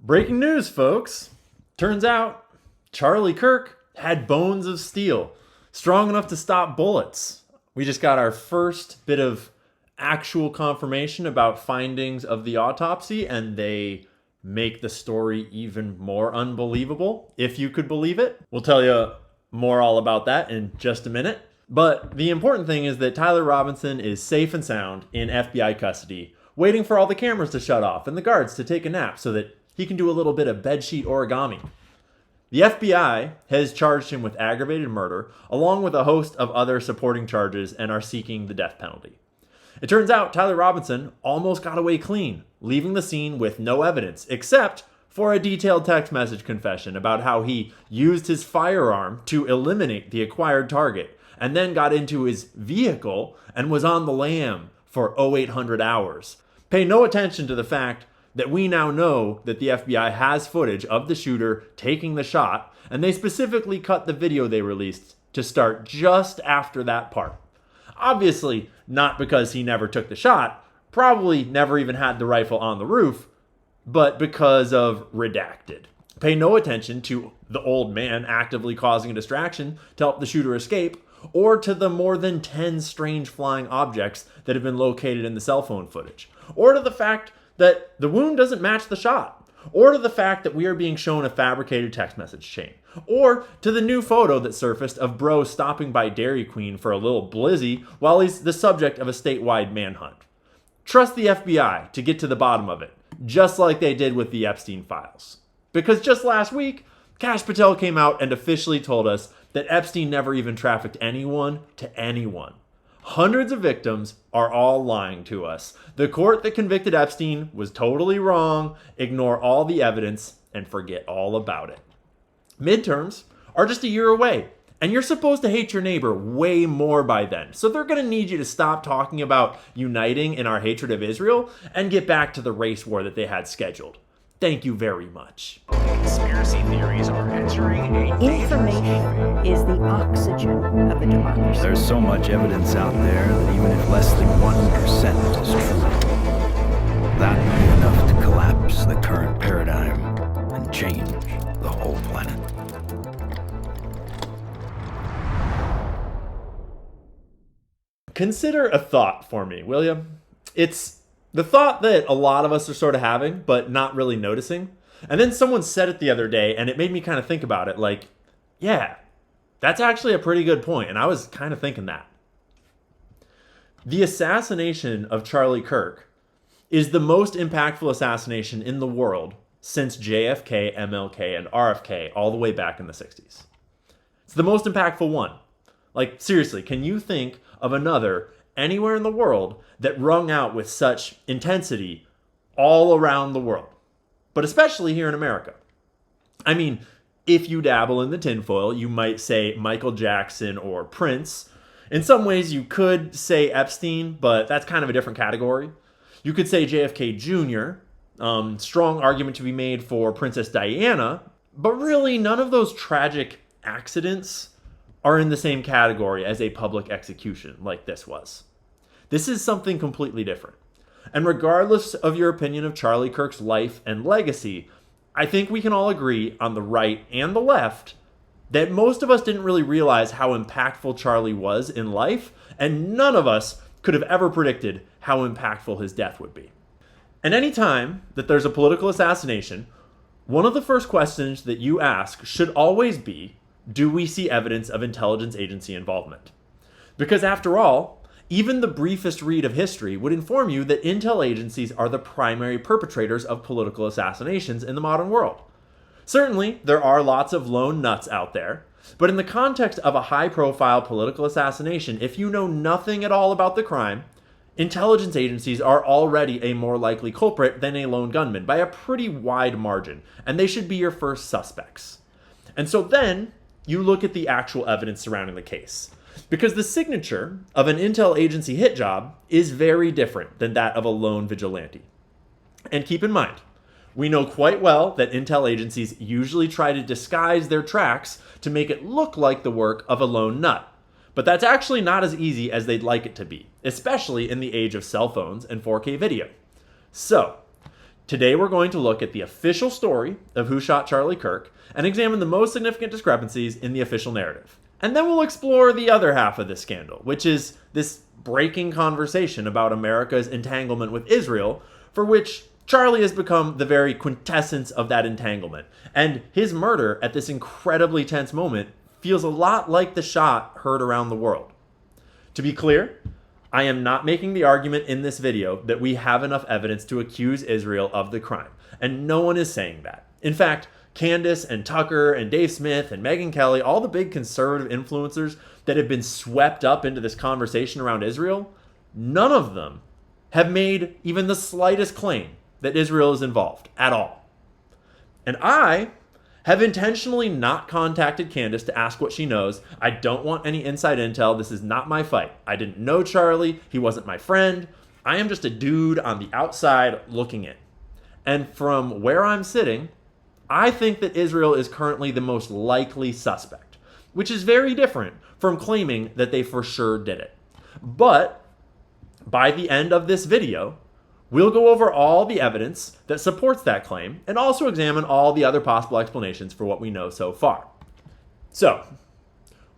Breaking news, folks. Turns out Charlie Kirk had bones of steel, strong enough to stop bullets. We just got our first bit of actual confirmation about findings of the autopsy, and they make the story even more unbelievable, if you could believe it. We'll tell you more all about that in just a minute. But the important thing is that Tyler Robinson is safe and sound in FBI custody, waiting for all the cameras to shut off and the guards to take a nap so that he can do a little bit of bedsheet origami. The FBI has charged him with aggravated murder, along with a host of other supporting charges, and are seeking the death penalty. It turns out Tyler Robinson almost got away clean, leaving the scene with no evidence, except for a detailed text message confession about how he used his firearm to eliminate the acquired target, and then got into his vehicle and was on the lam for 0800 hours. Pay no attention to the fact that we now know that the FBI has footage of the shooter taking the shot, and they specifically cut the video they released to start just after that part. Obviously, not because he never took the shot, probably never even had the rifle on the roof, but because of redacted. Pay no attention to the old man actively causing a distraction to help the shooter escape, or to the more than 10 strange flying objects that have been located in the cell phone footage, or to the fact that the wound doesn't match the shot, or to the fact that we are being shown a fabricated text message chain, or to the new photo that surfaced of Bro stopping by Dairy Queen for a little blizzy while he's the subject of a statewide manhunt. Trust the FBI to get to the bottom of it, just like they did with the Epstein files. Because just last week, Kash Patel came out and officially told us that Epstein never even trafficked anyone to anyone. Hundreds of victims are all lying to us. The court that convicted Epstein was totally wrong. Ignore all the evidence and forget all about it. Midterms are just a year away, and you're supposed to hate your neighbor way more by then. So they're going to need you to stop talking about uniting in our hatred of Israel and get back to the race war that they had scheduled. Thank you very much. Conspiracy theories are entering a Information is the oxygen of a democracy. There's so much evidence out there that even if less than 1% is true, that would be enough to collapse the current paradigm and change the whole planet. Consider a thought for me, will you? It's the thought that a lot of us are sort of having, but not really noticing. And then someone said it the other day, and it made me kind of think about it. Like, yeah, that's actually a pretty good point. And I was kind of thinking that. The assassination of Charlie Kirk is the most impactful assassination in the world since JFK, MLK, and RFK all the way back in the 60s. It's the most impactful one. Like, seriously, can you think of another anywhere in the world that rung out with such intensity all around the world, but especially here in America? I mean, if you dabble in the tinfoil, you might say Michael Jackson or Prince. In some ways, you could say Epstein, but that's kind of a different category. You could say JFK Jr., strong argument to be made for Princess Diana, but really none of those tragic accidents are in the same category as a public execution like this was. This is something completely different. And regardless of your opinion of Charlie Kirk's life and legacy, I think we can all agree on the right and the left that most of us didn't really realize how impactful Charlie was in life, and none of us could have ever predicted how impactful his death would be. And any time that there's a political assassination, one of the first questions that you ask should always be, do we see evidence of intelligence agency involvement? Because after all, even the briefest read of history would inform you that intel agencies are the primary perpetrators of political assassinations in the modern world. Certainly, there are lots of lone nuts out there, but in the context of a high-profile political assassination, if you know nothing at all about the crime, intelligence agencies are already a more likely culprit than a lone gunman by a pretty wide margin, and they should be your first suspects. And so then, you look at the actual evidence surrounding the case. Because the signature of an intel agency hit job is very different than that of a lone vigilante. And keep in mind, we know quite well that intel agencies usually try to disguise their tracks to make it look like the work of a lone nut. But that's actually not as easy as they'd like it to be, especially in the age of cell phones and 4K video. So, Today we're going to look at the official story of who shot Charlie Kirk and examine the most significant discrepancies in the official narrative. And then we'll explore the other half of this scandal, which is this breaking conversation about America's entanglement with Israel, for which Charlie has become the very quintessence of that entanglement. And his murder at this incredibly tense moment feels a lot like the shot heard around the world. To be clear, I am not making the argument in this video that we have enough evidence to accuse Israel of the crime, and no one is saying that. In fact, Candace and Tucker and Dave Smith and Megyn Kelly, all the big conservative influencers that have been swept up into this conversation around Israel, none of them have made even the slightest claim that Israel is involved at all. And I have intentionally not contacted Candace to ask what she knows. I don't want any inside intel. This is not my fight. I didn't know Charlie. He wasn't my friend. I am just a dude on the outside looking in. And from where I'm sitting, I think that Israel is currently the most likely suspect, which is very different from claiming that they for sure did it. But by the end of this video, we'll go over all the evidence that supports that claim and also examine all the other possible explanations for what we know so far. So,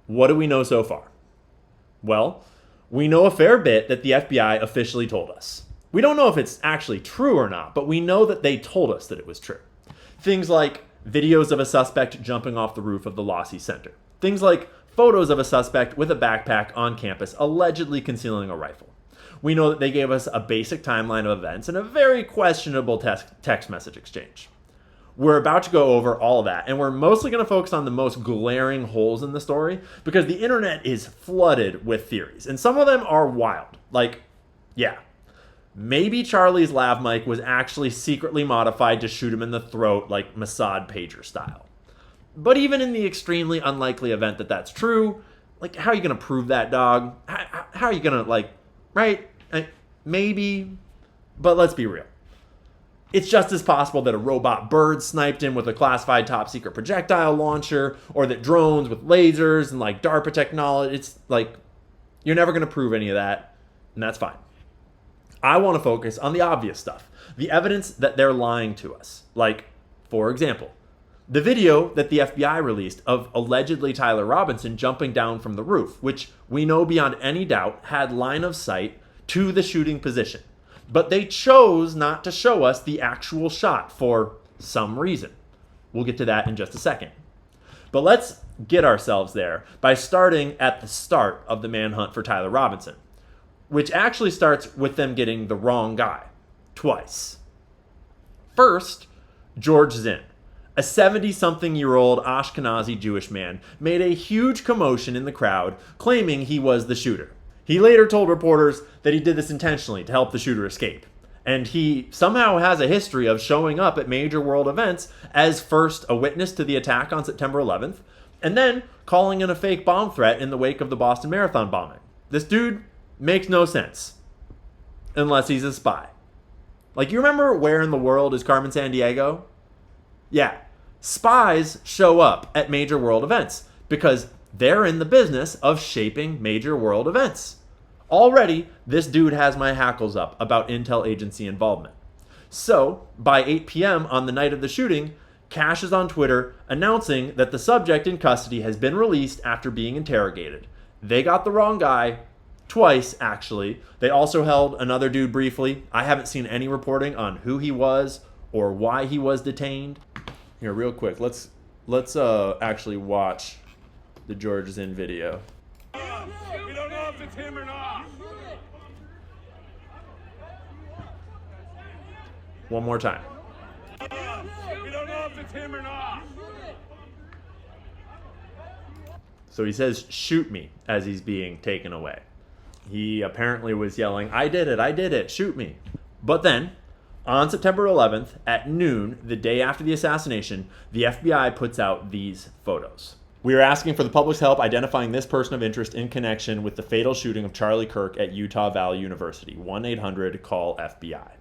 what do we know so far? Well, we know a fair bit that the FBI officially told us. We don't know if it's actually true or not, but we know that they told us that it was true. Things like videos of a suspect jumping off the roof of the Lossy Center. Things like photos of a suspect with a backpack on campus allegedly concealing a rifle. We know that they gave us a basic timeline of events and a very questionable text message exchange. We're about to go over all of that, and we're mostly going to focus on the most glaring holes in the story because the internet is flooded with theories, and some of them are wild. Like, yeah, maybe Charlie's lav mic was actually secretly modified to shoot him in the throat like Mossad pager style. But even in the extremely unlikely event that that's true, like, how are you going to prove that, dog? How are you going to, right? Maybe, but let's be real. It's just as possible that a robot bird sniped him with a classified top secret projectile launcher, or that drones with lasers and DARPA technology, it's you're never going to prove any of that, and that's fine. I want to focus on the obvious stuff, the evidence that they're lying to us. For example, the video that the FBI released of allegedly Tyler Robinson jumping down from the roof, which we know beyond any doubt had line of sight to the shooting position. But they chose not to show us the actual shot for some reason. We'll get to that in just a second. But let's get ourselves there by starting at the start of the manhunt for Tyler Robinson, which actually starts with them getting the wrong guy twice. First, George Zinn, a 70-something-year-old Ashkenazi Jewish man, made a huge commotion in the crowd claiming he was the shooter. He later told reporters that he did this intentionally to help the shooter escape. And he somehow has a history of showing up at major world events as first a witness to the attack on September 11th, and then calling in a fake bomb threat in the wake of the Boston Marathon bombing. This dude makes no sense. Unless he's a spy. You remember Where in the World is Carmen Sandiego? Yeah. Spies show up at major world events because they're in the business of shaping major world events. Already, this dude has my hackles up about intel agency involvement. So, by 8 p.m. on the night of the shooting, Cash is on Twitter announcing that the subject in custody has been released after being interrogated. They got the wrong guy. Twice, actually. They also held another dude briefly. I haven't seen any reporting on who he was or why he was detained. Here, real quick, let's actually watch the George Zinn video. We don't know if it's him or not. One more time. We don't know if it's him or not. So he says, "Shoot me," as he's being taken away. He apparently was yelling, I did it, shoot me." But then, on September 11th, at noon, the day after the assassination, the FBI puts out these photos. "We are asking for the public's help identifying this person of interest in connection with the fatal shooting of Charlie Kirk at Utah Valley University. 1-800-CALL-FBI.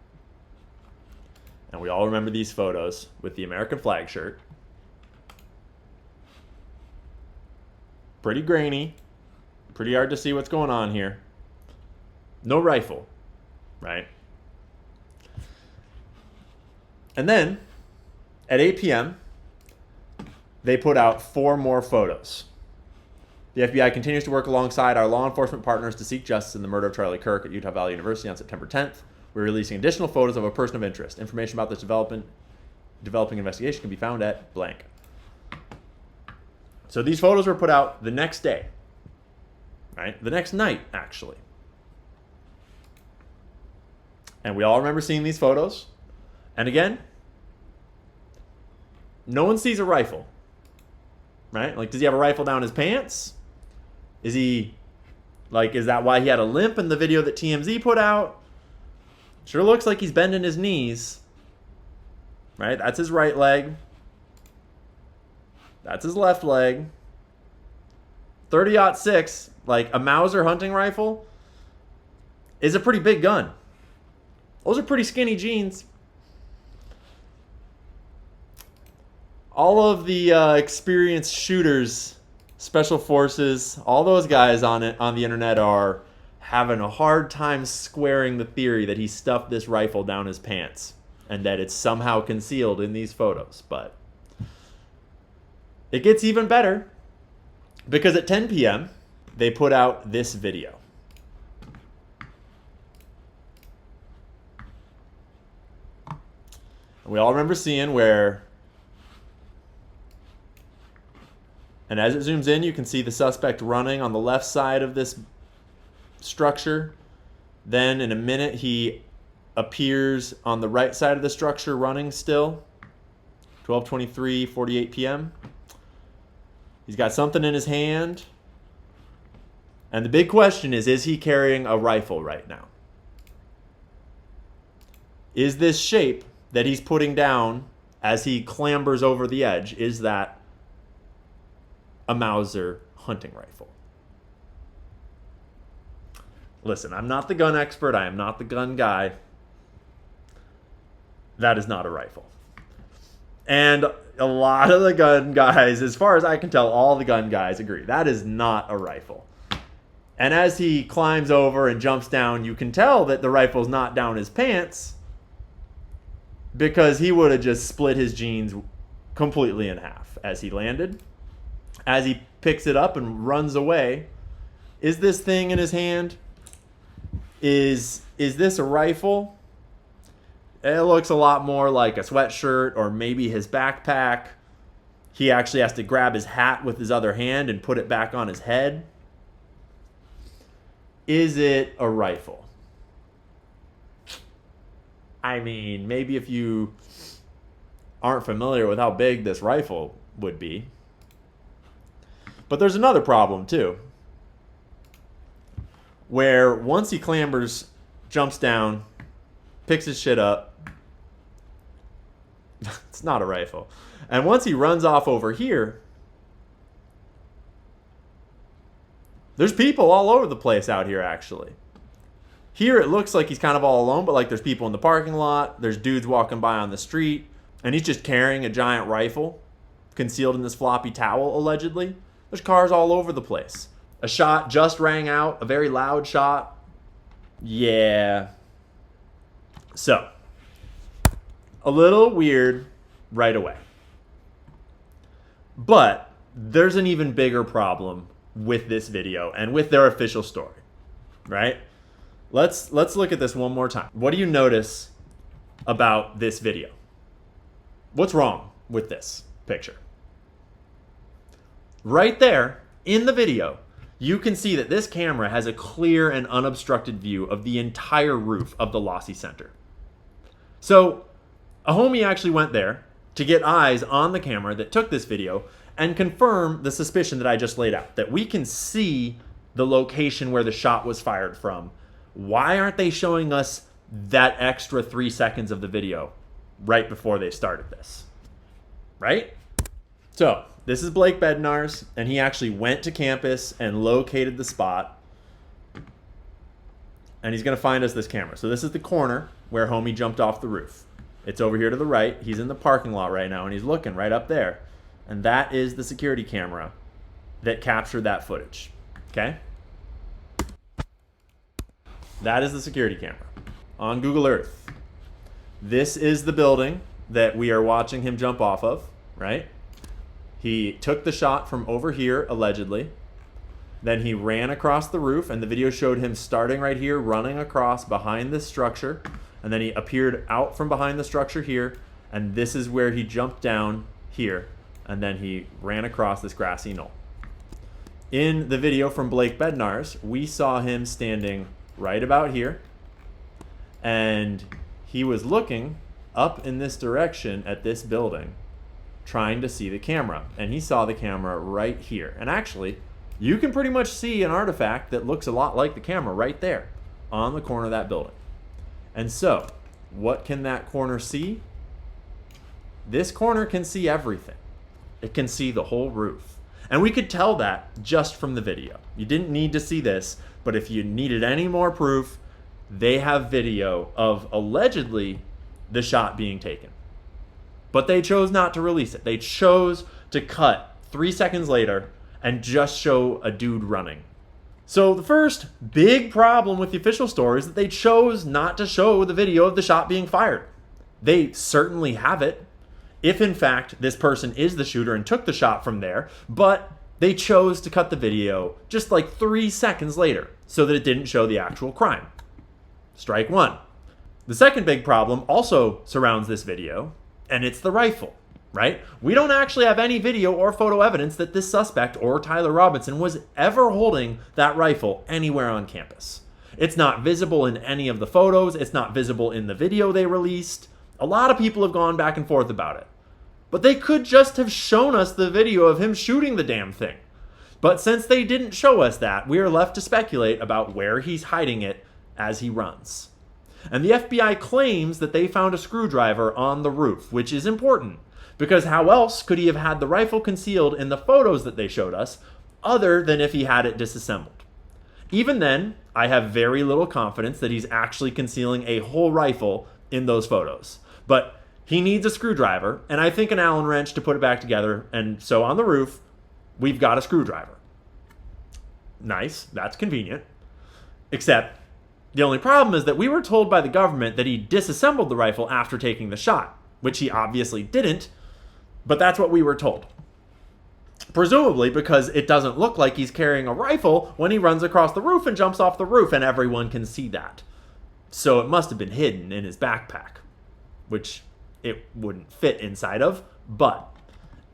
And we all remember these photos with the American flag shirt. Pretty grainy. Pretty hard to see what's going on here. No rifle, right? And then at 8 p.m., they put out 4 more photos. The FBI continues to work alongside our law enforcement partners to seek justice in the murder of Charlie Kirk at Utah Valley University on September 10th. We're releasing additional photos of a person of interest. Information about this developing investigation can be found at blank. So these photos were put out the next day, right? The next night, actually. And we all remember seeing these photos. And again, no one sees a rifle, right? Like, does he have a rifle down his pants? Is that why he had a limp in the video that TMZ put out? Sure looks like he's bending his knees, right? That's his right leg. That's his left leg. 30-06, like a Mauser hunting rifle, is a pretty big gun. Those are pretty skinny jeans. All of the experienced shooters, special forces, all those guys on the internet are having a hard time squaring the theory that he stuffed this rifle down his pants and that it's somehow concealed in these photos. But it gets even better because at 10 p.m., they put out this video. We all remember seeing where, and as it zooms in, you can see the suspect running on the left side of this structure. Then in a minute, he appears on the right side of the structure running still. 12:23, 48 p.m. He's got something in his hand. And the big question is he carrying a rifle right now? Is this shape that he's putting down as he clambers over the edge, is that a Mauser hunting rifle? Listen, I'm not the gun expert. I am not the gun guy. That is not a rifle. And a lot of the gun guys, as far as I can tell, all the gun guys agree. That is not a rifle. And as he climbs over and jumps down, you can tell that the rifle's not down his pants because he would have just split his jeans completely in half as he landed. As he picks it up and runs away, is this thing in his hand? Is this a rifle? It looks a lot more like a sweatshirt or maybe his backpack. He actually has to grab his hat with his other hand and put it back on his head. Is it a rifle? I mean, maybe if you aren't familiar with how big this rifle would be. But there's another problem too, where once he clambers, jumps down, picks his shit up, it's not a rifle. And once he runs off over here, there's people all over the place out here actually. Here it looks like he's kind of all alone, but like there's people in the parking lot, there's dudes walking by on the street, and he's just carrying a giant rifle concealed in this floppy towel, allegedly. There's cars all over the place. A shot just rang out, a very loud shot. Yeah. So, a little weird right away. But there's an even bigger problem with this video and with their official story, right? Let's look at this one more time. What do you notice about this video? What's wrong with this picture? Right there in the video, you can see that this camera has a clear and unobstructed view of the entire roof of the Lossy Center. So a homie actually went there to get eyes on the camera that took this video and confirm the suspicion that I just laid out, that we can see the location where the shot was fired from. Why aren't they showing us that extra 3 seconds of the video right before they started this? Right? So this is Blake Bednar's, and he actually went to campus and located the spot. And he's going to find us this camera. So this is the corner where homie jumped off the roof. It's over here to the right. He's in the parking lot right now, and he's looking right up there. And that is the security camera that captured that footage. Okay? That is the security camera on Google Earth. This is the building that we are watching him jump off of, right? He took the shot from over here, allegedly. Then he ran across the roof, and the video showed him starting right here, running across behind this structure. And then he appeared out from behind the structure here, and this is where he jumped down here. And then he ran across this grassy knoll. In the video from Blake Bednar's, we saw him standing right about here, and he was looking up in this direction at this building, trying to see the camera. And he saw the camera right here. And actually, you can pretty much see an artifact that looks a lot like the camera right there on the corner of that building. And so, what can that corner see? This corner can see everything. It can see the whole roof. And we could tell that just from the video. You didn't need to see this, but if you needed any more proof, they have video of allegedly the shot being taken. But they chose not to release it. They chose to cut 3 seconds later and just show a dude running. So the first big problem with the official story is that they chose not to show the video of the shot being fired. They certainly have it, if in fact this person is the shooter and took the shot from there, but they chose to cut the video just like 3 seconds later so that it didn't show the actual crime. Strike one. The second big problem also surrounds this video, and it's the rifle, right? We don't actually have any video or photo evidence that this suspect or Tyler Robinson was ever holding that rifle anywhere on campus. It's not visible in any of the photos. It's not visible in the video they released. A lot of people have gone back and forth about it. But they could just have shown us the video of him shooting the damn thing. But since they didn't show us that, we are left to speculate about where he's hiding it as he runs. And the FBI claims that they found a screwdriver on the roof, which is important, because how else could he have had the rifle concealed in the photos that they showed us, other than if he had it disassembled? Even then, I have very little confidence that he's actually concealing a whole rifle in those photos. But he needs a screwdriver, and I think an Allen wrench to put it back together, and so on the roof, we've got a screwdriver. Nice, that's convenient. Except, the only problem is that we were told by the government that he disassembled the rifle after taking the shot, which he obviously didn't, but that's what we were told. Presumably because it doesn't look like he's carrying a rifle when he runs across the roof and jumps off the roof, and everyone can see that. So it must have been hidden in his backpack, which it wouldn't fit inside of. But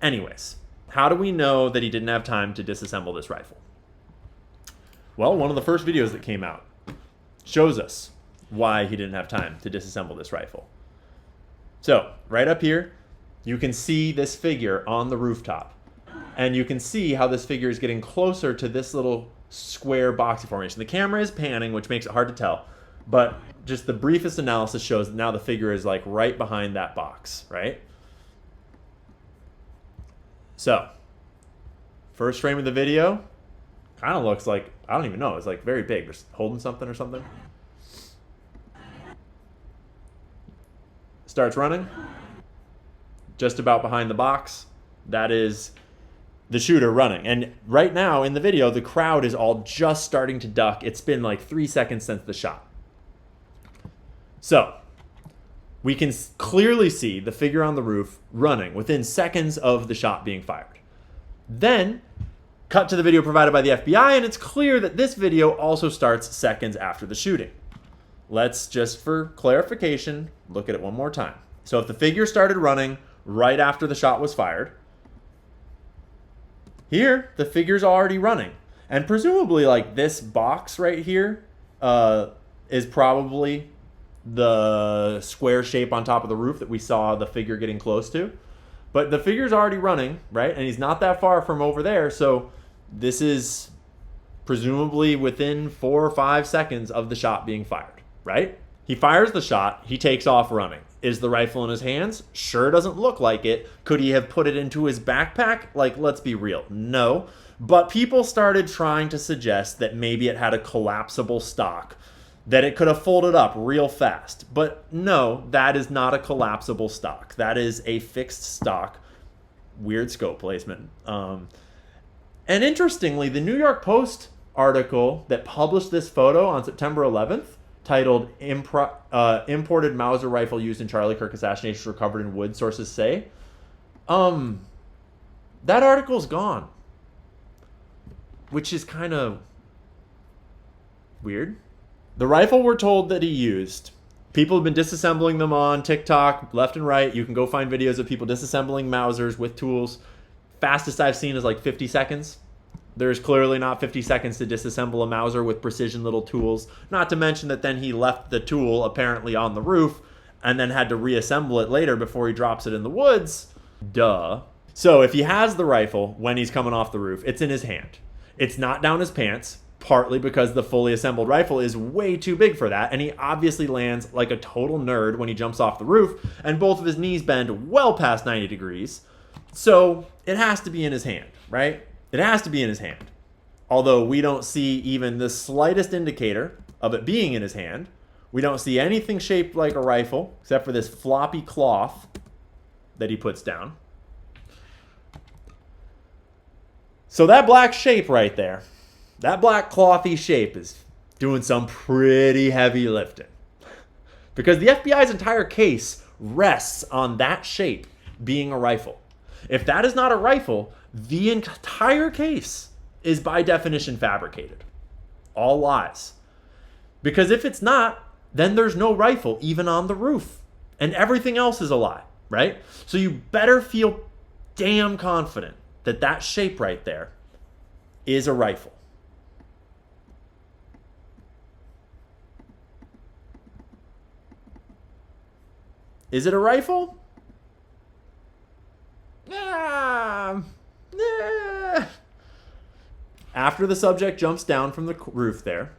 anyways, how do we know that he didn't have time to disassemble this rifle? Well, one of the first videos that came out shows us why he didn't have time to disassemble this rifle. So right up here, you can see this figure on the rooftop. And you can see how this figure is getting closer to this little square boxy formation. The camera is panning, which makes it hard to tell. But just the briefest analysis shows that now the figure is like right behind that box, right? So, first frame of the video, kind of looks like, I don't even know, it's like very big. Just holding something or something. Starts running. Just about behind the box. That is the shooter running. And right now in the video, the crowd is all just starting to duck. It's been like 3 seconds since the shot. So, we can clearly see the figure on the roof running within seconds of the shot being fired. Then, cut to the video provided by the FBI, and it's clear that this video also starts seconds after the shooting. Let's, just for clarification, look at it one more time. So if the figure started running right after the shot was fired, here, the figure's already running. And presumably, like, this box right here is probably the square shape on top of the roof that we saw the figure getting close to. But the figure's already running, right? And he's not that far from over there, so this is presumably within 4 or 5 seconds of the shot being fired, right? He fires the shot, he takes off running. Is the rifle in his hands? Sure doesn't look like it. Could he have put it into his backpack? Like, let's be real, no. But people started trying to suggest that maybe it had a collapsible stock, that it could have folded up real fast. But no, that is not a collapsible stock. That is a fixed stock. Weird scope placement. And interestingly, the New York Post article that published this photo on September 11th titled Imported Mauser Rifle Used in Charlie Kirk Assassination Recovered in Wood, sources say. That article's gone. Which is kind of weird. The rifle we're told that he used, people have been disassembling them on TikTok, left and right. You can go find videos of people disassembling Mausers with tools. Fastest I've seen is like 50 seconds. There's clearly not 50 seconds to disassemble a Mauser with precision little tools. Not to mention that then he left the tool apparently on the roof and then had to reassemble it later before he drops it in the woods. Duh. So if he has the rifle when he's coming off the roof, it's in his hand. It's not down his pants, partly because the fully assembled rifle is way too big for that, and he obviously lands like a total nerd when he jumps off the roof, and both of his knees bend well past 90 degrees. So it has to be in his hand, right? It has to be in his hand. Although we don't see even the slightest indicator of it being in his hand. We don't see anything shaped like a rifle, except for this floppy cloth that he puts down. So that black shape right there, that black clothy shape is doing some pretty heavy lifting. Because the FBI's entire case rests on that shape being a rifle. If that is not a rifle, the entire case is by definition fabricated. All lies. Because if it's not, then there's no rifle even on the roof. And everything else is a lie, right? So you better feel damn confident that that shape right there is a rifle. Is it a rifle? Nah. After the subject jumps down from the roof there,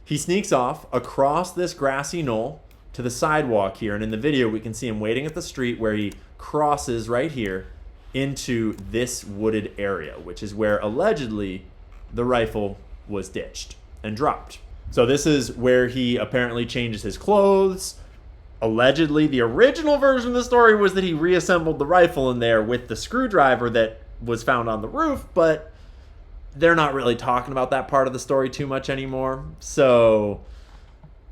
he sneaks off across this grassy knoll to the sidewalk here. And in the video, we can see him waiting at the street where he crosses right here into this wooded area, which is where allegedly the rifle was ditched and dropped. So this is where he apparently changes his clothes. Allegedly, the original version of the story was that he reassembled the rifle in there with the screwdriver that was found on the roof, but they're not really talking about that part of the story too much anymore. So,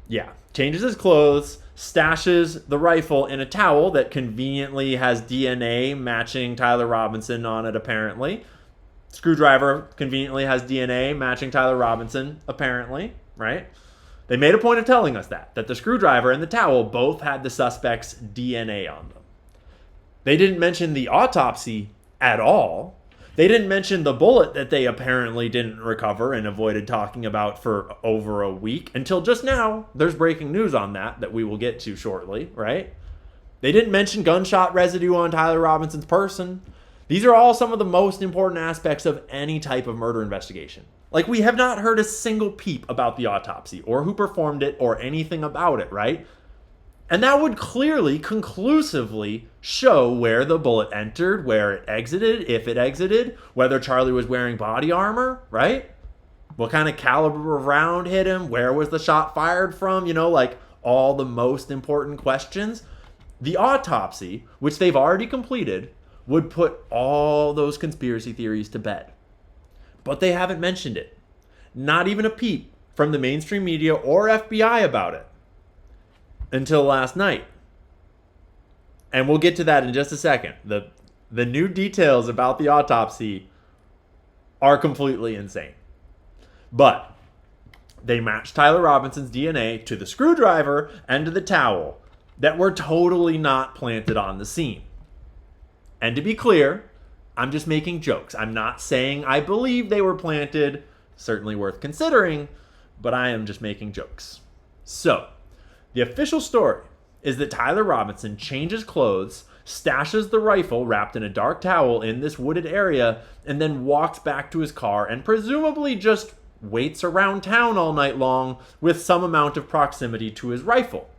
yeah, changes his clothes, stashes the rifle in a towel that conveniently has DNA matching Tyler Robinson on it, apparently. Screwdriver conveniently has DNA matching Tyler Robinson, apparently, right? They made a point of telling us that the screwdriver and the towel both had the suspect's DNA on them. They didn't mention the autopsy at all. They didn't mention the bullet that they apparently didn't recover and avoided talking about for over a week until just now. There's breaking news on that we will get to shortly, right? They didn't mention gunshot residue on Tyler Robinson's person. These are all some of the most important aspects of any type of murder investigation. Like, we have not heard a single peep about the autopsy or who performed it or anything about it, right? And that would clearly, conclusively show where the bullet entered, where it exited, if it exited, whether Charlie was wearing body armor, right? What kind of caliber of round hit him? Where was the shot fired from? You know, like all the most important questions. The autopsy, which they've already completed, would put all those conspiracy theories to bed. But they haven't mentioned it. Not even a peep from the mainstream media or FBI about it until last night. And we'll get to that in just a second. The new details about the autopsy are completely insane. But they matched Tyler Robinson's DNA to the screwdriver and to the towel that were totally not planted on the scene. And to be clear, I'm just making jokes. I'm not saying I believe they were planted. Certainly worth considering, but I am just making jokes. So, the official story is that Tyler Robinson changes clothes, stashes the rifle wrapped in a dark towel in this wooded area, and then walks back to his car and presumably just waits around town all night long with some amount of proximity to his rifle.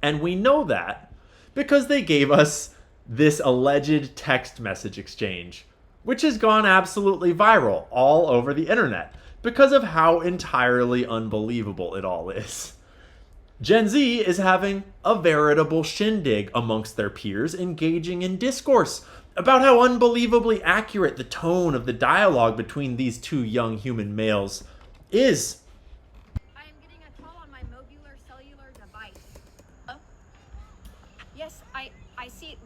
And we know that because they gave us this alleged text message exchange, which has gone absolutely viral all over the internet because of how entirely unbelievable it all is. Gen Z is having a veritable shindig amongst their peers, engaging in discourse about how unbelievably accurate the tone of the dialogue between these two young human males is. I am getting a call on my mobile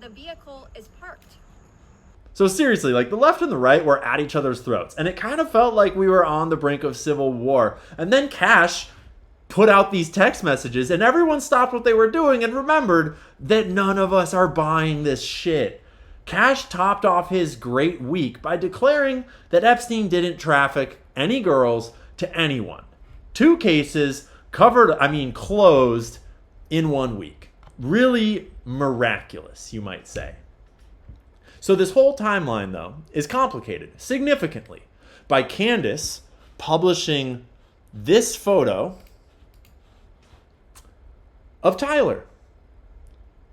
a vehicle is parked. So seriously, like the left and the right were at each other's throats, and it kind of felt like we were on the brink of civil war. And then Cash put out these text messages, and everyone stopped what they were doing and remembered that none of us are buying this shit. Cash topped off his great week by declaring that Epstein didn't traffic any girls to anyone. 2 cases closed in 1 week. Really miraculous, you might say. So this whole timeline, though, is complicated significantly by Candace publishing this photo of Tyler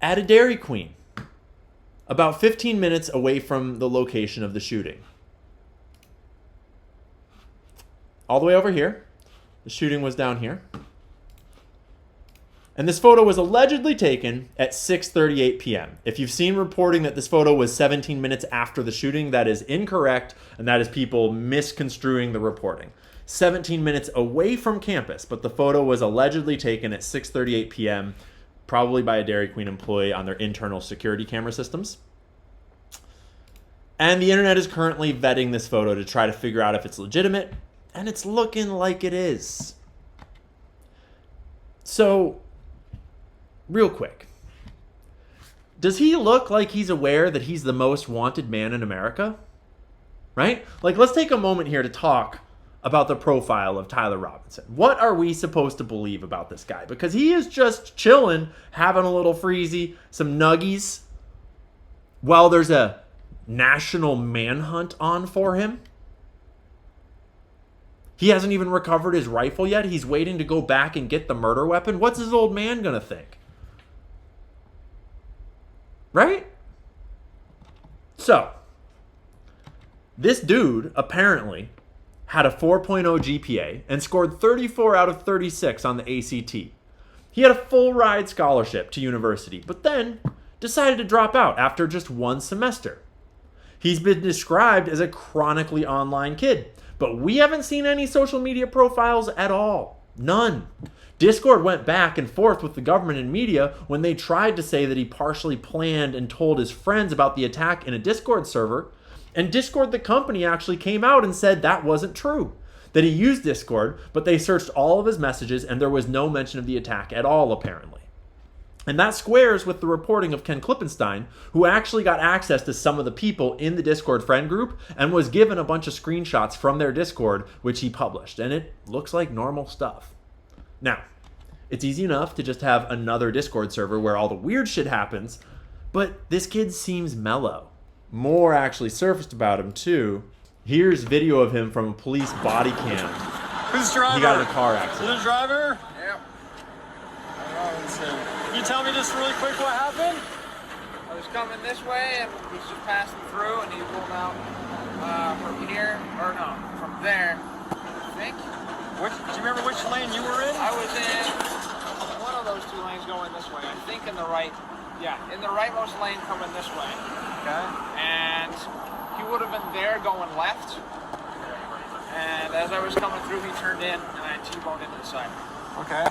at a Dairy Queen about 15 minutes away from the location of the shooting. All the way over here. The shooting was down here. And this photo was allegedly taken at 6:38 p.m. If you've seen reporting that this photo was 17 minutes after the shooting, that is incorrect, and that is people misconstruing the reporting. 17 minutes away from campus, but the photo was allegedly taken at 6:38 p.m., probably by a Dairy Queen employee on their internal security camera systems. And the internet is currently vetting this photo to try to figure out if it's legitimate, and it's looking like it is. So, real quick, does he look like he's aware that he's the most wanted man in America? Right? Like, let's take a moment here to talk about the profile of Tyler Robinson. What are we supposed to believe about this guy? Because he is just chilling, having a little freezy, some nuggies, while there's a national manhunt on for him. He hasn't even recovered his rifle yet. He's waiting to go back and get the murder weapon. What's his old man gonna think? Right? So, this dude apparently had a 4.0 GPA and scored 34 out of 36 on the ACT. He had a full ride scholarship to university, but then decided to drop out after just 1 semester. He's been described as a chronically online kid, but we haven't seen any social media profiles at all. None. Discord went back and forth with the government and media when they tried to say that he partially planned and told his friends about the attack in a Discord server. And Discord, the company, actually came out and said that wasn't true. That he used Discord, but they searched all of his messages and there was no mention of the attack at all, apparently. And that squares with the reporting of Ken Klippenstein, who actually got access to some of the people in the Discord friend group and was given a bunch of screenshots from their Discord, which he published. And it looks like normal stuff. Now, it's easy enough to just have another Discord server where all the weird shit happens, but this kid seems mellow. More actually surfaced about him too. Here's video of him from a police body cam. Who's the driver? He got in a car accident. The driver? Yep. Robinson. Can you tell me just really quick what happened? I was coming this way and was just passing through and he pulled out from here, or no, from there, I think. Do you remember which lane you were in? I was in one of those 2 lanes going this way. I think in the right, in the rightmost lane coming this way. Okay. And he would have been there going left. And as I was coming through, he turned in and I T-boned into the side. Okay.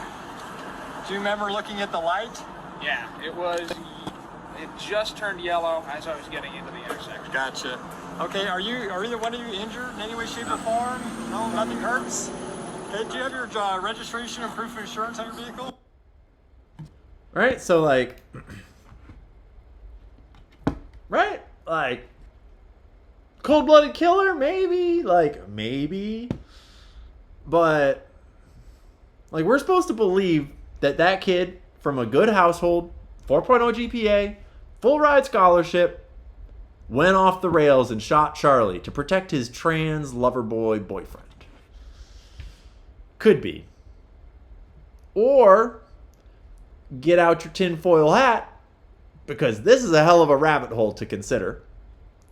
Do you remember looking at the light? Yeah, it just turned yellow as I was getting into the intersection. Gotcha. Okay, are either one of you injured in any way, shape, or form? No, nothing hurts? Okay, do you have your registration and proof of insurance on your vehicle? Right? So, like... right? Like... cold-blooded killer? Maybe. Like, maybe. But... like, we're supposed to believe that kid from a good household, 4.0 GPA, full ride scholarship, went off the rails and shot Charlie to protect his trans lover boy boyfriend. Could be. Or get out your tinfoil hat, because this is a hell of a rabbit hole to consider.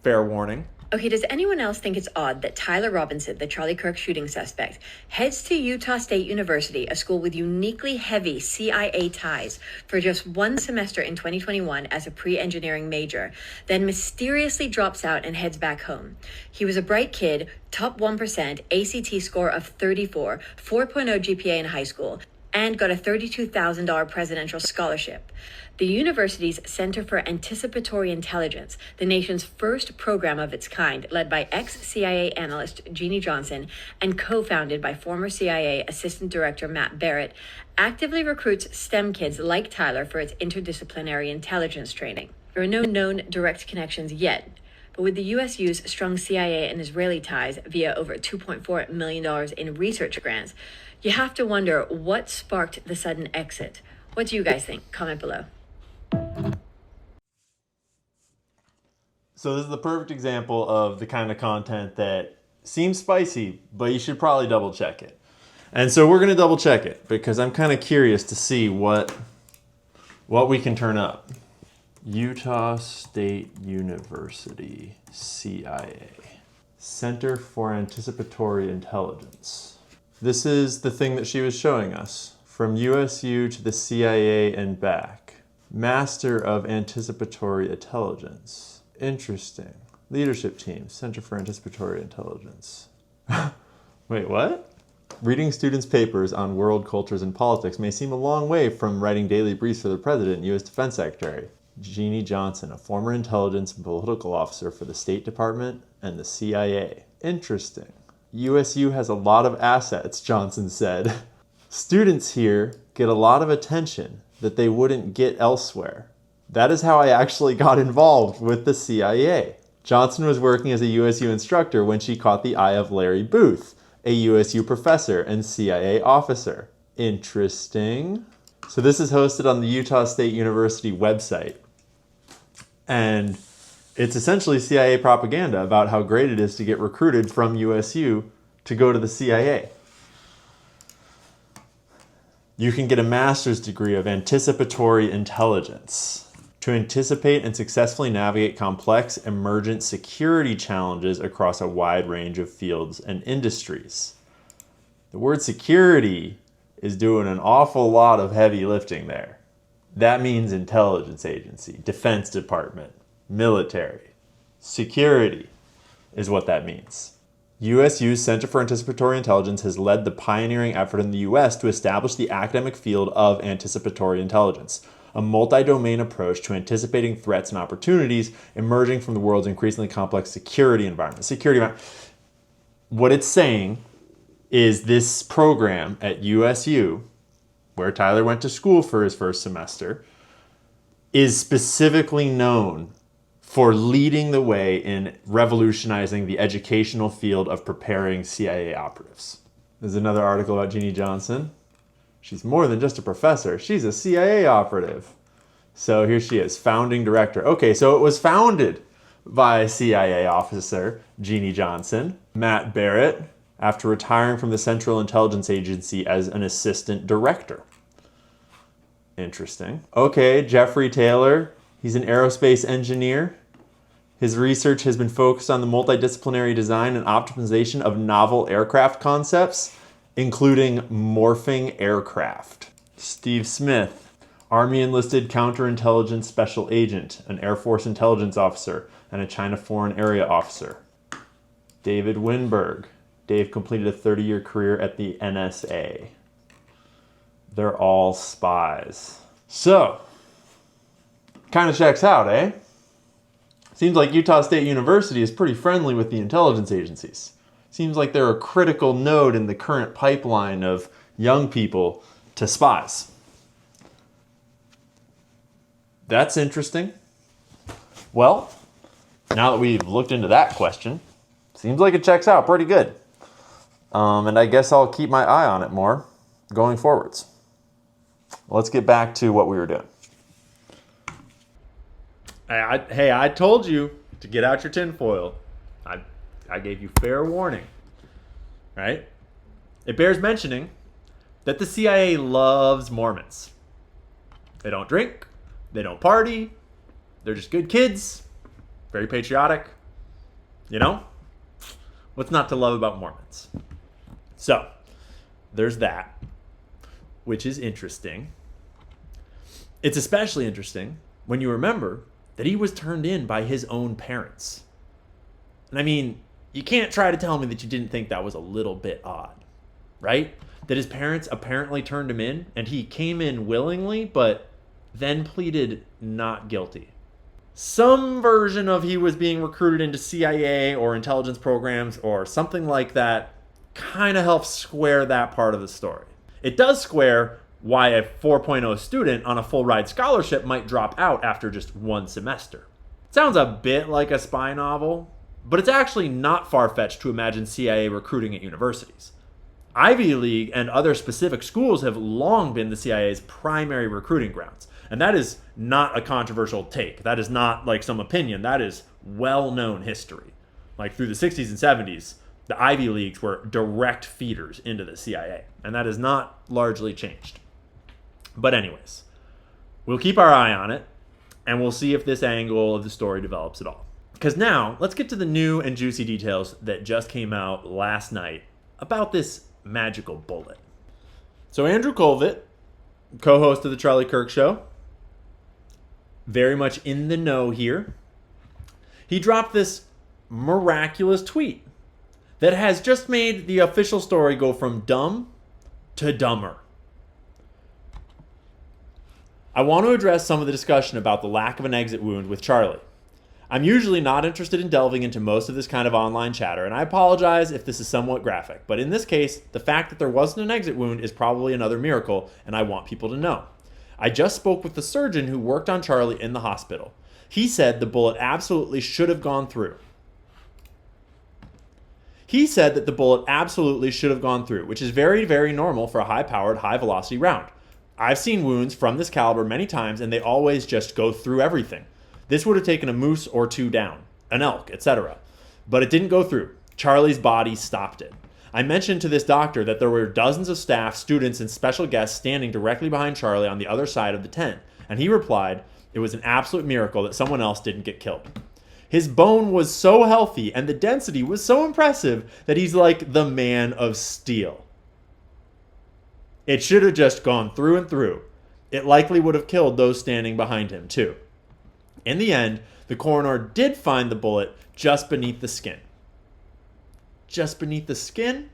Fair warning. Okay, does anyone else think it's odd that Tyler Robinson, the Charlie Kirk shooting suspect, heads to Utah State University, a school with uniquely heavy CIA ties, for just 1 semester in 2021 as a pre-engineering major, then mysteriously drops out and heads back home? He was a bright kid, top 1%, ACT score of 34, 4.0 GPA in high school. and got a $32,000 presidential scholarship. The university's Center for Anticipatory Intelligence, the nation's first program of its kind, led by ex-CIA analyst Jeannie Johnson and co-founded by former CIA Assistant Director Matt Barrett, actively recruits STEM kids like Tyler for its interdisciplinary intelligence training. There are no known direct connections yet, but with the USU's strong CIA and Israeli ties via over $2.4 million in research grants, you have to wonder what sparked the sudden exit. What do you guys think? Comment below. So this is the perfect example of the kind of content that seems spicy, but you should probably double check it. And so we're going to double check it because I'm kind of curious to see what we can turn up. Utah State University, CIA, Center for Anticipatory Intelligence. This is the thing that she was showing us. From USU to the CIA and back. Master of Anticipatory Intelligence. Interesting. Leadership team, Center for Anticipatory Intelligence. Wait, what? Reading students' papers on world cultures and politics may seem a long way from writing daily briefs for the President and U.S. Defense Secretary. Jeannie Johnson, a former intelligence and political officer for the State Department and the CIA. Interesting. USU has a lot of assets, Johnson said. Students here get a lot of attention that they wouldn't get elsewhere. That is how I actually got involved with the CIA. Johnson was working as a USU instructor when she caught the eye of Larry Booth, a USU professor and CIA officer. Interesting. So this is hosted on the Utah State University website. And it's essentially CIA propaganda about how great it is to get recruited from USU to go to the CIA. You can get a master's degree of anticipatory intelligence to anticipate and successfully navigate complex emergent security challenges across a wide range of fields and industries. The word security is doing an awful lot of heavy lifting there. That means intelligence agency, Defense Department, military. Security is what that means. USU's Center for Anticipatory Intelligence has led the pioneering effort in the US to establish the academic field of anticipatory intelligence, a multi-domain approach to anticipating threats and opportunities emerging from the world's increasingly complex security environment. What it's saying is this program at USU, where Tyler went to school for his first semester, is specifically known for leading the way in revolutionizing the educational field of preparing CIA operatives. There's another article about Jeannie Johnson. She's more than just a professor. She's a CIA operative. So here she is, founding director. Okay, so it was founded by CIA officer Jeannie Johnson, Matt Barrett, after retiring from the Central Intelligence Agency as an assistant director. Interesting. Okay, Jeffrey Taylor. He's an aerospace engineer. His research has been focused on the multidisciplinary design and optimization of novel aircraft concepts, including morphing aircraft. Steve Smith, Army enlisted counterintelligence special agent, an Air Force intelligence officer, and a China Foreign Area officer. David Winberg. Dave completed a 30-year career at the NSA. They're all spies. So, kind of checks out, eh? Seems like Utah State University is pretty friendly with the intelligence agencies. Seems like they're a critical node in the current pipeline of young people to spies. That's interesting. Well, now that we've looked into that question, seems like it checks out pretty good. And I guess I'll keep my eye on it more going forwards. Let's get back to what we were doing. Hey, I told you to get out your tinfoil. I gave you fair warning, right? It bears mentioning that the CIA loves Mormons. They don't drink, they don't party, they're just good kids, very patriotic. You know? What's not to love about Mormons? So, there's that, which is interesting. It's especially interesting when you remember that he was turned in by his own parents. And I mean, you can't try to tell me that you didn't think that was a little bit odd, right? that his parents apparently turned him in, and he came in willingly, but then pleaded not guilty. Some version of he was being recruited into CIA or intelligence programs or something like that kind of helps square that part of the story. It does square why a 4.0 student on a full ride scholarship might drop out after just one semester. It sounds a bit like a spy novel, but it's actually not far-fetched to imagine CIA recruiting at universities. Ivy League and other specific schools have long been the CIA's primary recruiting grounds. And that is not a controversial take. That is not like some opinion. That is well-known history. Like through the 60s and 70s, the Ivy Leagues were direct feeders into the CIA. And that has not largely changed. But anyways, we'll keep our eye on it, and we'll see if this angle of the story develops at all. Because now, let's get to the new and juicy details that just came out last night about this magical bullet. So Andrew Colvett, co-host of the Charlie Kirk Show, very much in the know here. He dropped this miraculous tweet that has just made the official story go from dumb to dumber. I want to address some of the discussion about the lack of an exit wound with Charlie. I'm usually not interested in delving into most of this kind of online chatter, and I apologize if this is somewhat graphic, but in this case, the fact that there wasn't an exit wound is probably another miracle, and I want people to know. I just spoke with the surgeon who worked on Charlie in the hospital. He said the bullet absolutely should have gone through. Which is very, very normal for a high-powered, high-velocity round. I've seen wounds from this caliber many times, and they always just go through everything. This would have taken a moose or two down, an elk, etc. But it didn't go through. Charlie's body stopped it. I mentioned to this doctor that there were dozens of staff, students, and special guests standing directly behind Charlie on the other side of the tent, and he replied, it was an absolute miracle that someone else didn't get killed. His bone was so healthy and the density was so impressive that he's like the man of steel. It should have just gone through and through. It likely would have killed those standing behind him, too. In the end, the coroner did find the bullet just beneath the skin. Just beneath the skin?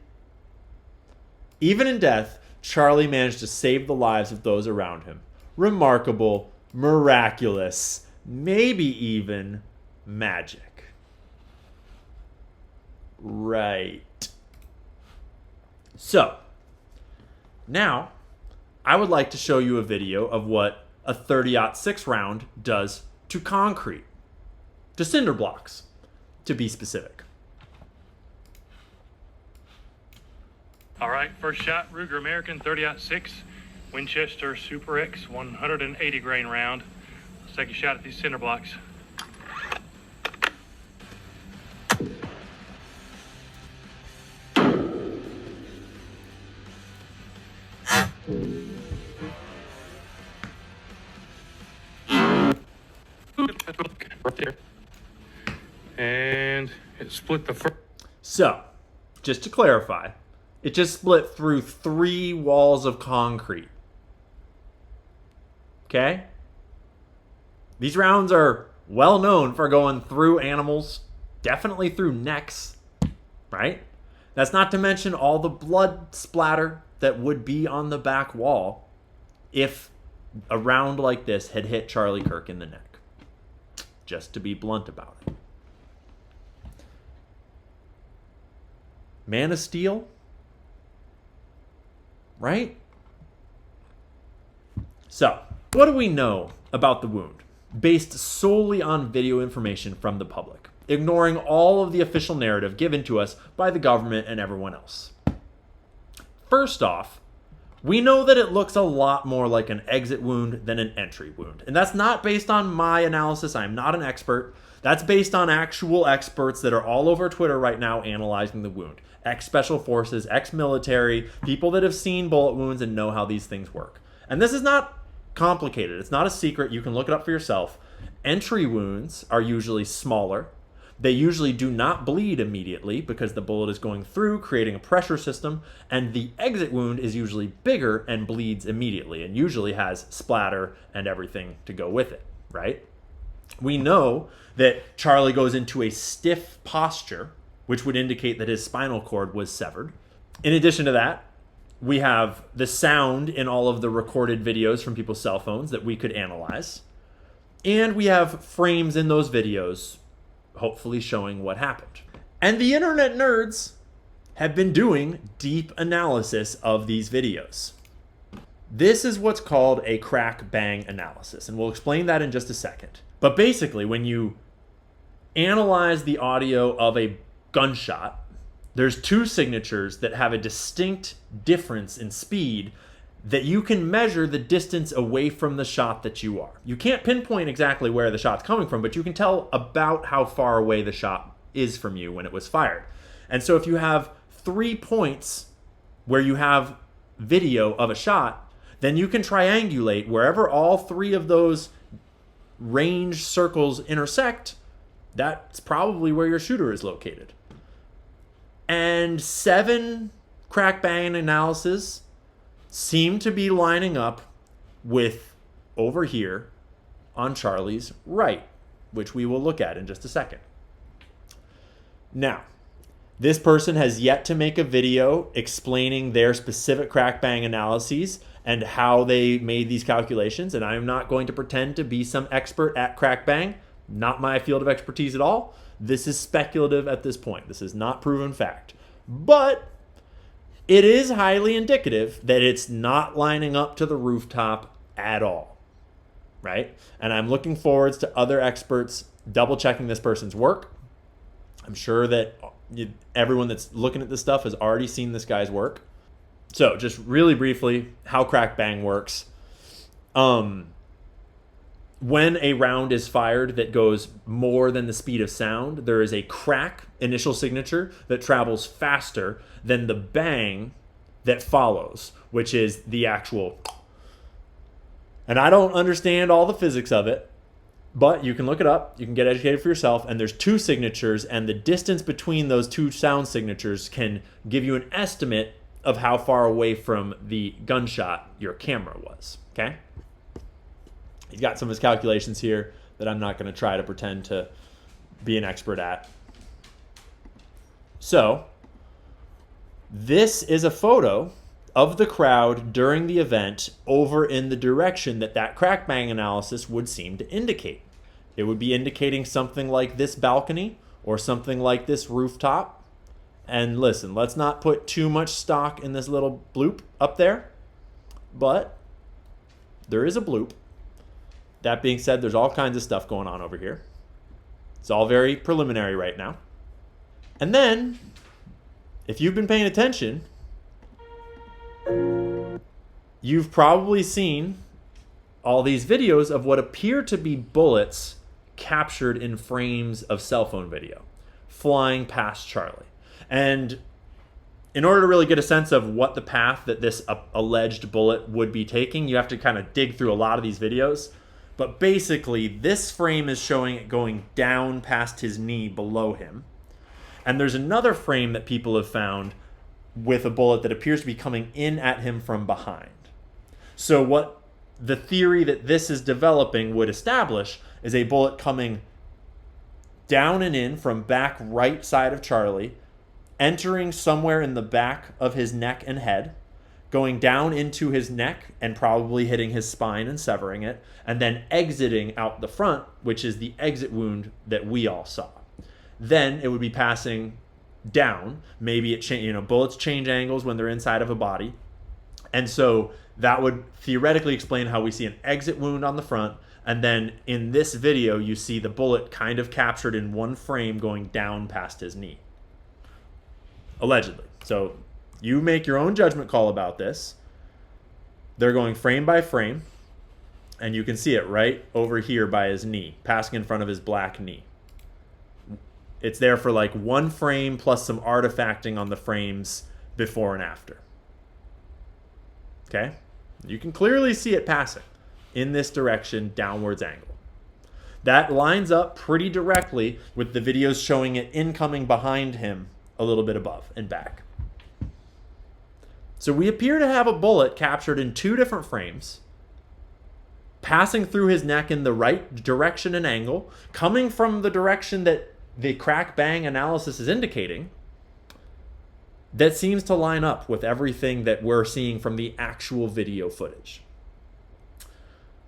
Even in death, Charlie managed to save the lives of those around him. Remarkable, miraculous, maybe even magic. Right. So, now, I would like to show you a video of what a 30-06 round does to concrete. To cinder blocks, to be specific. All right, first shot, Ruger American 30-06, Winchester Super X 180 grain round. Let's take a shot at these cinder blocks. Right there. And it split the first. So, just to clarify, it just split through 3 walls of concrete. Okay? These rounds are well known for going through animals, definitely through necks, right? That's not to mention all the blood splatter that would be on the back wall if a round like this had hit Charlie Kirk in the neck. Just to be blunt about it. Man of Steel? Right? So, what do we know about the wound, based solely on video information from the public, ignoring all of the official narrative given to us by the government and everyone else? First off, we know that it looks a lot more like an exit wound than an entry wound. And that's not based on my analysis. I'm not an expert. That's based on actual experts that are all over Twitter right now analyzing the wound. Ex-special forces, ex-military, people that have seen bullet wounds and know how these things work. And this is not complicated. It's not a secret. You can look it up for yourself. Entry wounds are usually smaller. They usually do not bleed immediately because the bullet is going through, creating a pressure system, and the exit wound is usually bigger and bleeds immediately and usually has splatter and everything to go with it, right? We know that Charlie goes into a stiff posture, which would indicate that his spinal cord was severed. In addition to that, We have the sound in all of the recorded videos from people's cell phones that we could analyze. And we have frames in those videos, hopefully showing what happened. And the internet nerds have been doing deep analysis of these videos. This is what's called a crack bang analysis, and we'll explain that in just a second. But basically, when you analyze the audio of a gunshot, there's two signatures that have a distinct difference in speed that you can measure the distance away from the shot that you are. You can't pinpoint exactly where the shot's coming from, but you can tell about how far away the shot is from you when it was fired. And so if you have 3 points where you have video of a shot, then you can triangulate wherever all 3 of those range circles intersect. That's probably where your shooter is located. And 7 crack bang analyses seem to be lining up with over here on Charlie's right, which we will look at in just a second. Now, this person has yet to make a video explaining their specific crack bang analyses and how they made these calculations, and I'm not going to pretend to be some expert at crack bang. Not my field of expertise at all. This is speculative at this point. This is not proven fact. But it is highly indicative that it's not lining up to the rooftop at all, right? And I'm looking forward to other experts double checking this person's work. I'm sure that everyone that's looking at this stuff has already seen this guy's work. So just really briefly, how crack bang works. When a round is fired that goes more than the speed of sound, there is a crack initial signature that travels faster than the bang that follows, which is the actual. And I don't understand all the physics of it, but you can look it up. You can get educated for yourself. And there's 2 signatures, and the distance between those 2 sound signatures can give you an estimate of how far away from the gunshot your camera was, okay? He's got some of his calculations here that I'm not going to try to pretend to be an expert at. So, this is a photo of the crowd during the event over in the direction that that crack bang analysis would seem to indicate. It would be indicating something like this balcony or something like this rooftop. And listen, let's not put too much stock in this little bloop up there, but there is a bloop. That being said, there's all kinds of stuff going on over here. It's all very preliminary right now. And then, if you've been paying attention, you've probably seen all these videos of what appear to be bullets captured in frames of cell phone video flying past Charlie. And in order to really get a sense of what the path that this alleged bullet would be taking, you have to kind of dig through a lot of these videos. But basically, this frame is showing it going down past his knee below him. And there's another frame that people have found with a bullet that appears to be coming in at him from behind. So what the theory that this is developing would establish is a bullet coming down and in from back right side of Charlie, entering somewhere in the back of his neck and head, going down into his neck and probably hitting his spine and severing it, and then exiting out the front, which is the exit wound that we all saw. Then it would be passing down. Maybe bullets change angles when they're inside of a body. And so that would theoretically explain how we see an exit wound on the front. And then in this video, you see the bullet kind of captured in one frame going down past his knee. Allegedly. So you make your own judgment call about this. They're going frame by frame, and you can see it right over here by his knee, passing in front of his black knee. It's there for like 1 frame plus some artifacting on the frames before and after. Okay? You can clearly see it passing in this direction, downwards angle. That lines up pretty directly with the videos showing it incoming behind him a little bit above and back. So we appear to have a bullet captured in 2 different frames, passing through his neck in the right direction and angle, coming from the direction that the crack bang analysis is indicating, that seems to line up with everything that we're seeing from the actual video footage.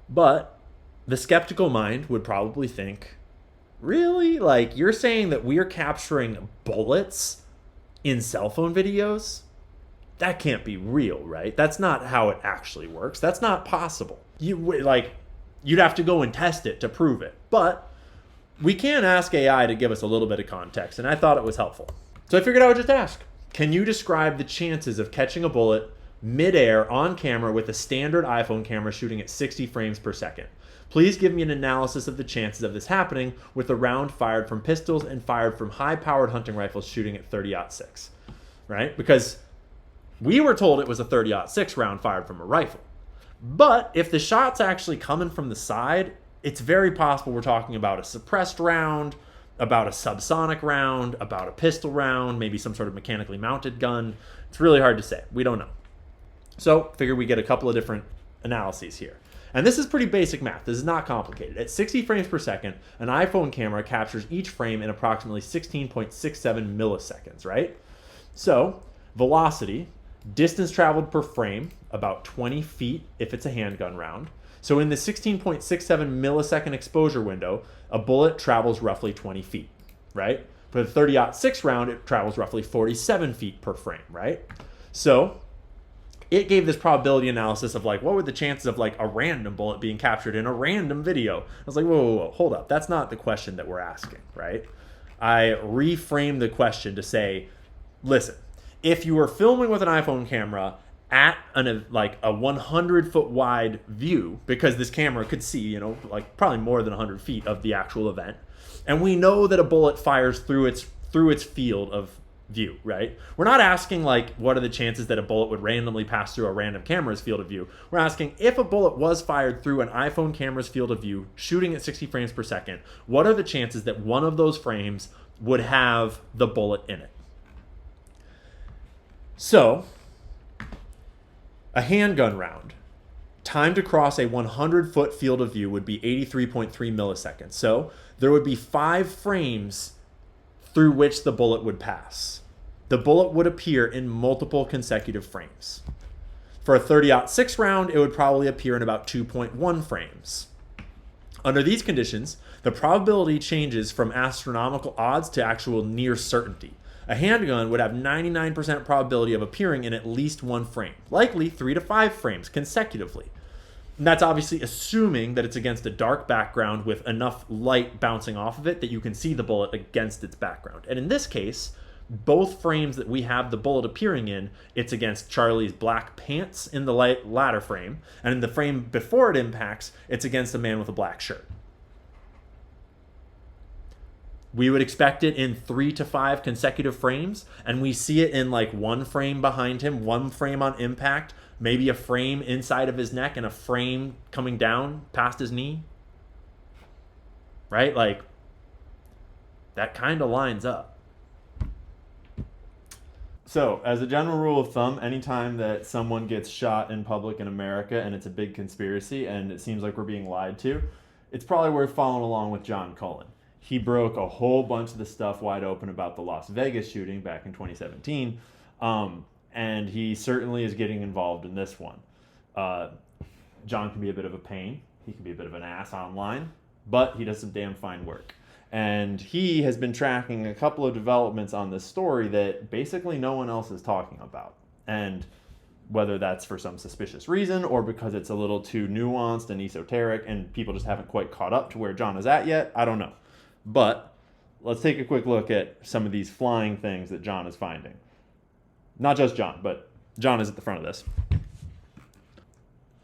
But the skeptical mind would probably think, really? Like, you're saying that we're capturing bullets in cell phone videos? That can't be real, right? That's not how it actually works. That's not possible. You'd have to go and test it to prove it. But we can ask AI to give us a little bit of context, and I thought it was helpful. So I figured I would just ask, can you describe the chances of catching a bullet midair on camera with a standard iPhone camera shooting at 60 frames per second? Please give me an analysis of the chances of this happening with a round fired from pistols and fired from high-powered hunting rifles shooting at 30-06, right? Because we were told it was a 30-06 round fired from a rifle. But if the shot's actually coming from the side, it's very possible we're talking about a suppressed round, about a subsonic round, about a pistol round, maybe some sort of mechanically mounted gun. It's really hard to say. We don't know. So figure we get a couple of different analyses here. And this is pretty basic math. This is not complicated. At 60 frames per second, an iPhone camera captures each frame in approximately 16.67 milliseconds, right? So velocity, distance traveled per frame, about 20 feet if it's a handgun round. So in the 16.67 millisecond exposure window, a bullet travels roughly 20 feet, right? For the 30-06 round, it travels roughly 47 feet per frame, right? So it gave this probability analysis of like, what were the chances of like a random bullet being captured in a random video? I was like, whoa, hold up. That's not the question that we're asking, right? I reframed the question to say, listen, if you were filming with an iPhone camera at a 100-foot wide view, because this camera could see, like probably more than 100 feet of the actual event, and we know that a bullet fires through its field of view, right? We're not asking like, what are the chances that a bullet would randomly pass through a random camera's field of view? We're asking, if a bullet was fired through an iPhone camera's field of view, shooting at 60 frames per second, what are the chances that one of those frames would have the bullet in it? So, a handgun round, time to cross a 100-foot field of view would be 83.3 milliseconds. So, there would be 5 frames through which the bullet would pass. The bullet would appear in multiple consecutive frames. For a 30-06 round, it would probably appear in about 2.1 frames. Under these conditions, the probability changes from astronomical odds to actual near certainty. A handgun would have 99% probability of appearing in at least one frame, likely 3 to 5 frames consecutively. And that's obviously assuming that it's against a dark background with enough light bouncing off of it that you can see the bullet against its background. And in this case, both frames that we have the bullet appearing in, it's against Charlie's black pants in the latter frame, and in the frame before it impacts, it's against a man with a black shirt. We would expect it in 3 to 5 consecutive frames, and we see it in like one frame behind him, one frame on impact, maybe a frame inside of his neck and a frame coming down past his knee. Right? Like, that kind of lines up. So, as a general rule of thumb, anytime that someone gets shot in public in America and it's a big conspiracy and it seems like we're being lied to, it's probably worth following along with John Cullen. He broke a whole bunch of the stuff wide open about the Las Vegas shooting back in 2017. And he certainly is getting involved in this one. John can be a bit of a pain. He can be a bit of an ass online, but he does some damn fine work. And he has been tracking a couple of developments on this story that basically no one else is talking about. And whether that's for some suspicious reason or because it's a little too nuanced and esoteric and people just haven't quite caught up to where John is at yet, I don't know. But let's take a quick look at some of these flying things that John is finding. Not just John, but John is at the front of this.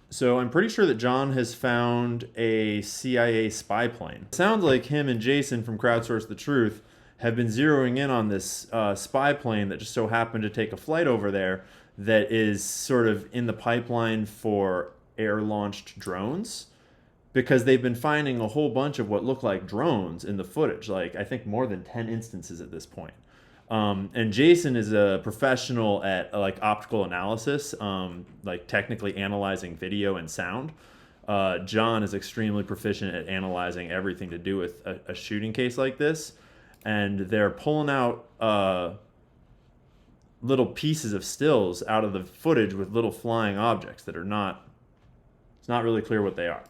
So I'm pretty sure that John has found a CIA spy plane. It sounds like him and Jason from Crowdsource the Truth have been zeroing in on this spy plane that just so happened to take a flight over there that is sort of in the pipeline for air-launched drones, because they've been finding a whole bunch of what look like drones in the footage, like I think more than 10 instances at this point. And Jason is a professional at like optical analysis, like technically analyzing video and sound. John is extremely proficient at analyzing everything to do with a shooting case like this. And they're pulling out little pieces of stills out of the footage with little flying objects that are not, it's not really clear what they are.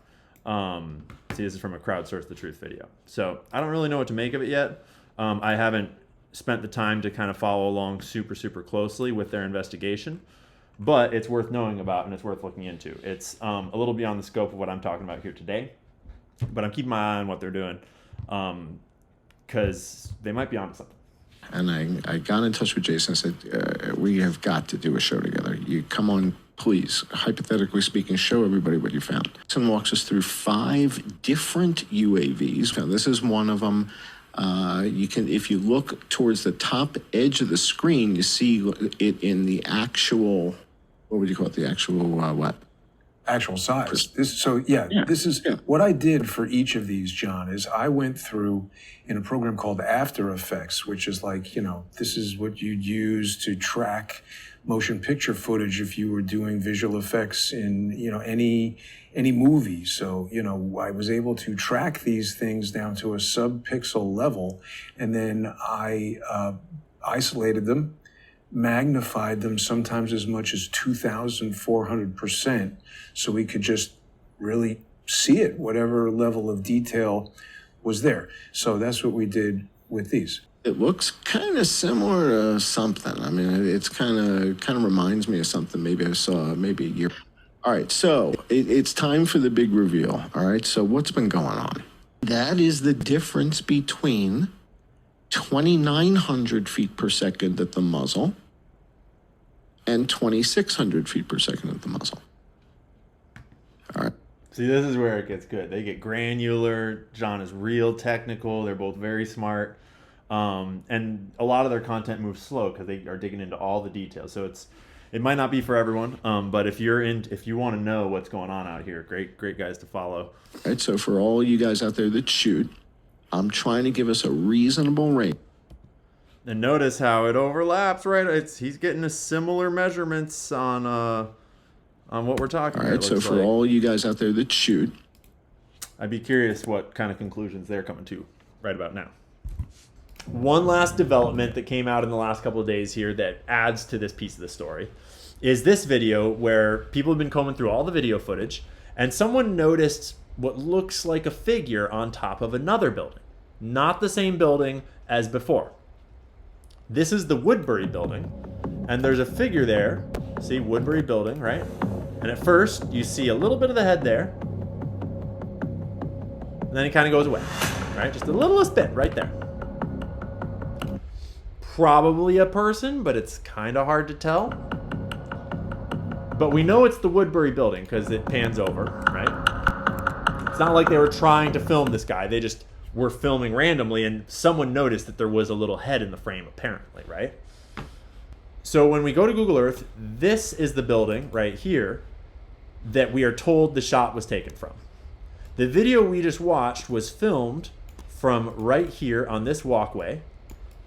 See, this is from a Crowdsource the Truth video. So I don't really know what to make of it yet. I haven't spent the time to kind of follow along super, super closely with their investigation, but it's worth knowing about and it's worth looking into. It's a little beyond the scope of what I'm talking about here today, but I'm keeping my eye on what they're doing because they might be onto something. And I got in touch with Jason and said, we have got to do a show together. You come on, please, hypothetically speaking, show everybody what you found. Jason walks us through 5 different UAVs. Now, this is one of them. You can, if you look towards the top edge of the screen, you see it in the actual, what would you call it? The actual what? Actual size. This is what I did for each of these, John, is I went through in a program called After Effects, which is like, this is what you'd use to track motion picture footage if you were doing visual effects in, any movie. So, I was able to track these things down to a sub-pixel level, and then I isolated them, magnified them sometimes as much as 2,400%, so we could just really see it, whatever level of detail was there. So that's what we did with these. It looks kind of similar to something. I mean, it's kind of reminds me of something maybe I saw maybe a year. All right, so it's time for the big reveal. All right, so what's been going on? That is the difference between 2,900 feet per second at the muzzle and 2,600 feet per second at the muzzle. All right. See, this is where it gets good. They get granular. John is real technical. They're both very smart. And a lot of their content moves slow because they are digging into all the details. So it might not be for everyone, but if you want to know what's going on out here, great guys to follow. All right, so for all you guys out there that shoot, I'm trying to give us a reasonable rate. And notice how it overlaps, right? He's getting a similar measurements on what we're talking about. All right, so for all you guys out there that shoot, I'd be curious what kind of conclusions they're coming to right about now. One last development that came out in the last couple of days here that adds to this piece of the story is this video where people have been combing through all the video footage and someone noticed what looks like a figure on top of another building. Not the same building as before. This is the Woodbury building, and there's a figure there. See, Woodbury building, right? And at first, you see a little bit of the head there, and then it kind of goes away, right? Just the littlest bit right there. Probably a person, but it's kind of hard to tell. But we know it's the Woodbury building because it pans over, right? It's not like they were trying to film this guy. They just were filming randomly, and someone noticed that there was a little head in the frame, apparently, right? So when we go to Google Earth, this is the building right here that we are told the shot was taken from. The video we just watched was filmed from right here on this walkway,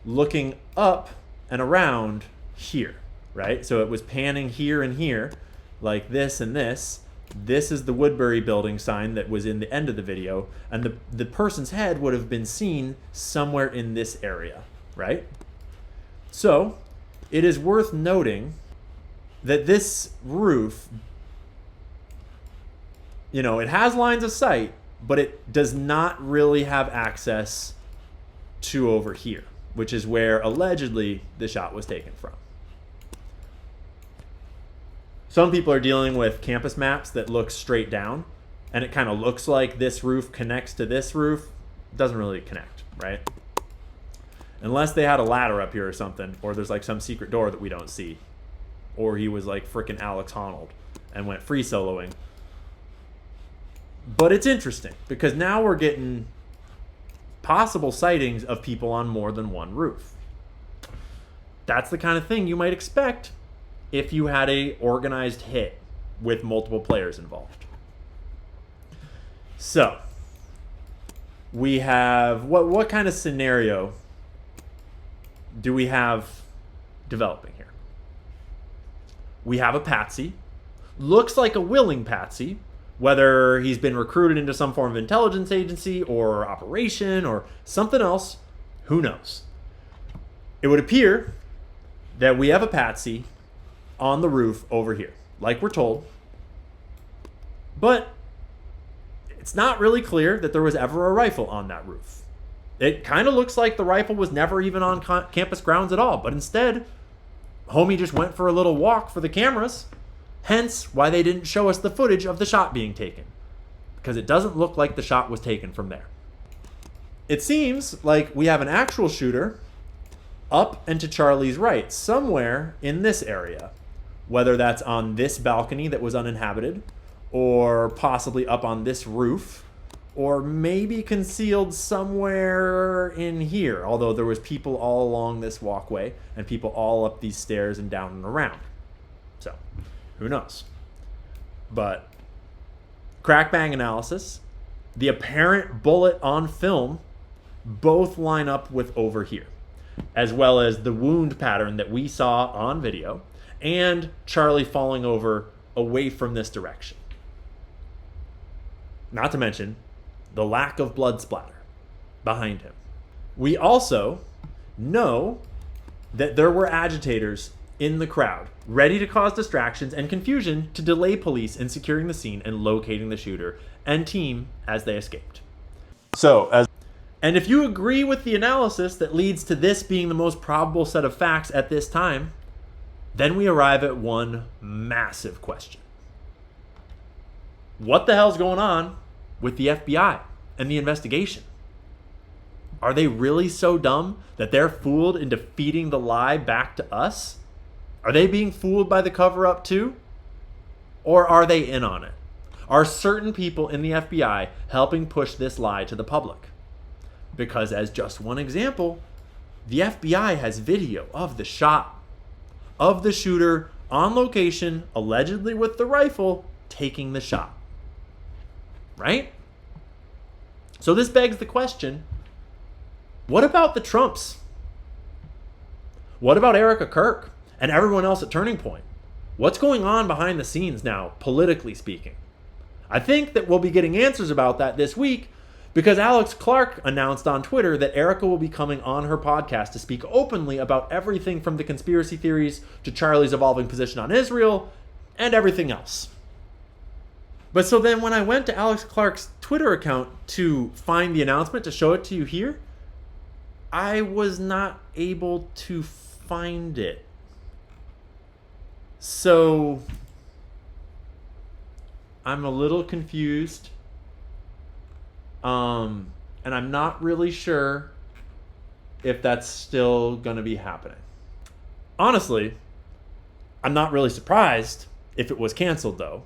looking up and around here, right? So it was panning here and here, like this and this. This is the Woodbury building sign that was in the end of the video, and the person's head would have been seen somewhere in this area, right? So it is worth noting that this roof, it has lines of sight, but it does not really have access to over here, which is where allegedly the shot was taken from. Some people are dealing with campus maps that look straight down, and it kind of looks like this roof connects to this roof. It doesn't really connect, right? Unless they had a ladder up here or something, or there's like some secret door that we don't see, or he was like frickin' Alex Honnold and went free soloing. But it's interesting because now we're getting possible sightings of people on more than one roof. That's the kind of thing you might expect if you had a organized hit with multiple players involved. So we have what kind of scenario do we have developing here? We have a Patsy. Looks like a willing Patsy, whether he's been recruited into some form of intelligence agency or operation or something else, who knows? It would appear that we have a Patsy on the roof over here, like we're told. But it's not really clear that there was ever a rifle on that roof. It kind of looks like the rifle was never even on campus grounds at all, but instead, homie just went for a little walk for the cameras, hence why they didn't show us the footage of the shot being taken, because it doesn't look like the shot was taken from there. It seems like we have an actual shooter up and to Charlie's right, somewhere in this area, whether that's on this balcony that was uninhabited, or possibly up on this roof, or maybe concealed somewhere in here, although there was people all along this walkway and people all up these stairs and down and around. So, who knows? But crack bang analysis, the apparent bullet on film, both line up with over here, as well as the wound pattern that we saw on video and Charlie falling over away from this direction. Not to mention the lack of blood splatter behind him. We also know that there were agitators in the crowd, ready to cause distractions and confusion to delay police in securing the scene and locating the shooter and team as they escaped. And if you agree with the analysis that leads to this being the most probable set of facts at this time, then we arrive at one massive question. What the hell's going on with the FBI and the investigation? Are they really so dumb that they're fooled into feeding the lie back to us? Are they being fooled by the cover-up too? Or are they in on it? Are certain people in the FBI helping push this lie to the public? Because as just one example, the FBI has video of the shot, of the shooter on location, allegedly with the rifle, taking the shot. Right? So this begs the question, what about the Trumps? What about Erica Kirk and everyone else at Turning Point? What's going on behind the scenes now, politically speaking? I think that we'll be getting answers about that this week because Alex Clark announced on Twitter that Erica will be coming on her podcast to speak openly about everything from the conspiracy theories to Charlie's evolving position on Israel and everything else. But so then when I went to Alex Clark's Twitter account to find the announcement to show it to you here, I was not able to find it. So I'm a little confused. And I'm not really sure if that's still going to be happening. Honestly, I'm not really surprised if it was canceled though,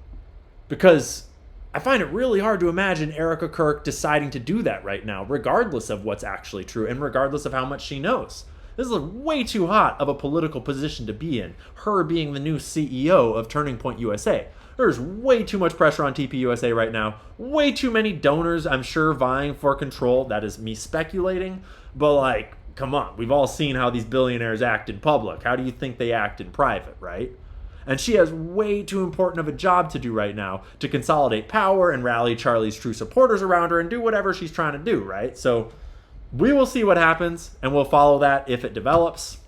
because I find it really hard to imagine Erica Kirk deciding to do that right now, regardless of what's actually true and regardless of how much she knows. This is way too hot of a political position to be in, her being the new CEO of Turning Point USA. There's way too much pressure on TPUSA right now. Way too many donors, I'm sure, vying for control. That is me speculating. But like, come on. We've all seen how these billionaires act in public. How do you think they act in private, right? And she has way too important of a job to do right now to consolidate power and rally Charlie's true supporters around her and do whatever she's trying to do, right? So we will see what happens, and we'll follow that if it develops.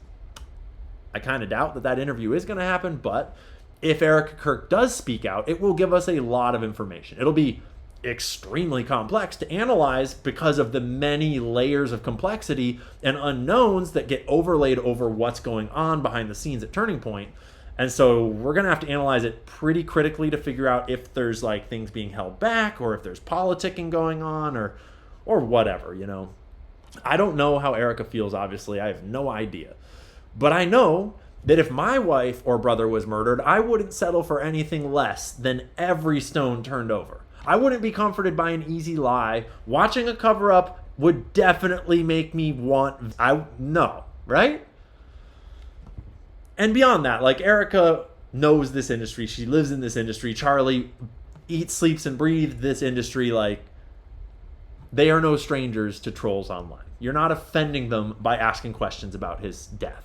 I kind of doubt that that interview is going to happen, but if Erica Kirk does speak out, it will give us a lot of information. It'll be extremely complex to analyze because of the many layers of complexity and unknowns that get overlaid over what's going on behind the scenes at Turning Point. And so we're going to have to analyze it pretty critically to figure out if there's like things being held back or if there's politicking going on or whatever, you know. I don't know how Erica feels, obviously. I have no idea. But I know that if my wife or brother was murdered, I wouldn't settle for anything less than every stone turned over. I wouldn't be comforted by an easy lie. Watching a cover-up would definitely make me right? And beyond that, like, Erica knows this industry. She lives in this industry. Charlie eats, sleeps, and breathes this industry. Like, they are no strangers to trolls online. You're not offending them by asking questions about his death.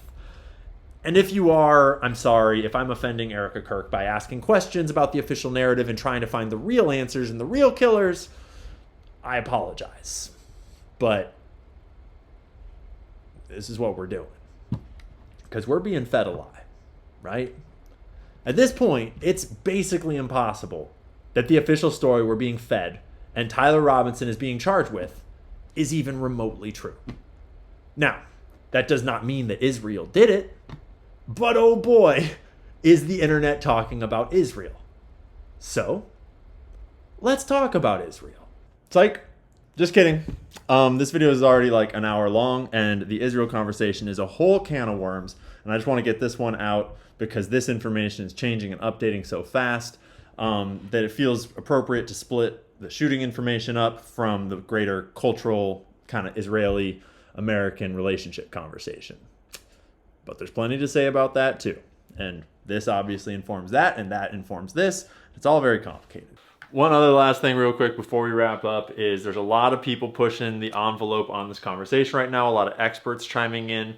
And if you are, I'm sorry if I'm offending Erica Kirk by asking questions about the official narrative and trying to find the real answers and the real killers. I apologize. But this is what we're doing. because we're being fed a lie, right? At this point, it's basically impossible that the official story we're being fed and Tyler Robinson is being charged with is even remotely true. Now, that does not mean that Israel did it, but oh boy, is the internet talking about Israel. So, let's talk about Israel. Psych. Just kidding. This video is already like an hour long, and the Israel conversation is a whole can of worms, and I just want to get this one out because this information is changing and updating so fast that it feels appropriate to split the shooting information up from the greater cultural kind of Israeli-American relationship conversation. But there's plenty to say about that too. And this obviously informs that, and that informs this. It's all very complicated. One other last thing real quick before we wrap up is there's a lot of people pushing the envelope on this conversation right now, a lot of experts chiming in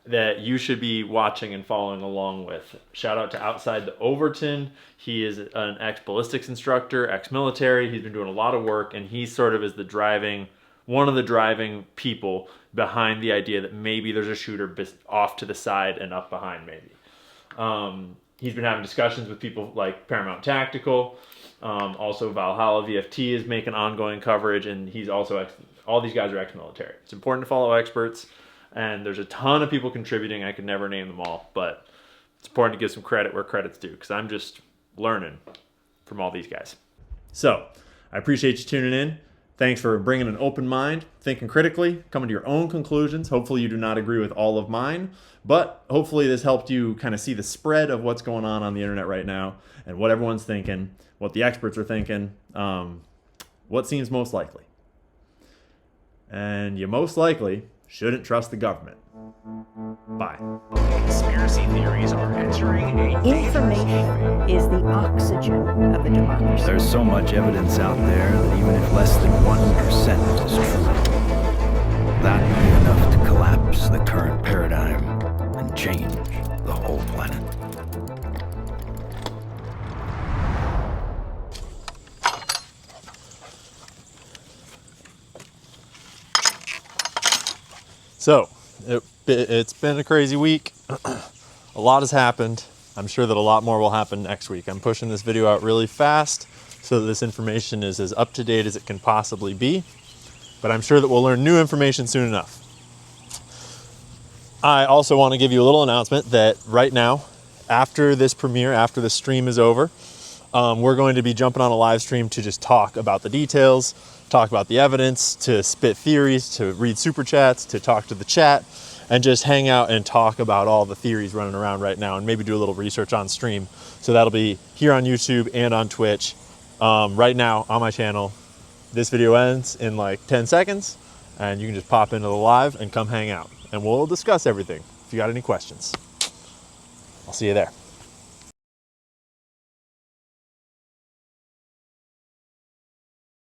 that you should be watching and following along with. Shout out to Outside the Overton. He is an ex-ballistics instructor, ex-military. He's been doing a lot of work, and he sort of is one of the driving people behind the idea that maybe there's a shooter off to the side and up behind maybe. He's been having discussions with people like Paramount Tactical. Also Valhalla VFT is making ongoing coverage, and he's also all these guys are ex-military. It's important to follow experts, and there's a ton of people contributing. I could never name them all, but it's important to give some credit where credit's due, because I'm just learning from all these guys. So I appreciate you tuning in. Thanks for bringing an open mind, thinking critically, coming to your own conclusions. Hopefully you do not agree with all of mine, but hopefully this helped you kind of see the spread of what's going on the internet right now and what everyone's thinking, what the experts are thinking, what seems most likely. And you most likely shouldn't trust the government. Bye. Conspiracy theories are entering a Information is the oxygen of a democracy. There's so much evidence out there that even if less than 1% is true, that would be enough to collapse the current paradigm and change the whole planet. So, it's been a crazy week. A lot has happened. I'm sure that a lot more will happen next week. I'm pushing this video out really fast so that this information is as up to date as it can possibly be. But I'm sure that we'll learn new information soon enough. I also want to give you a little announcement that right now, after this premiere, after the stream is over, we're going to be jumping on a live stream to just talk about the details, talk about the evidence, to spit theories, to read super chats, to talk to the chat, and just hang out and talk about all the theories running around right now, and maybe do a little research on stream. So that'll be here on YouTube and on Twitch. Right now on my channel, this video ends in like 10 seconds, and you can just pop into the live and come hang out, and we'll discuss everything if you got any questions. I'll see you there.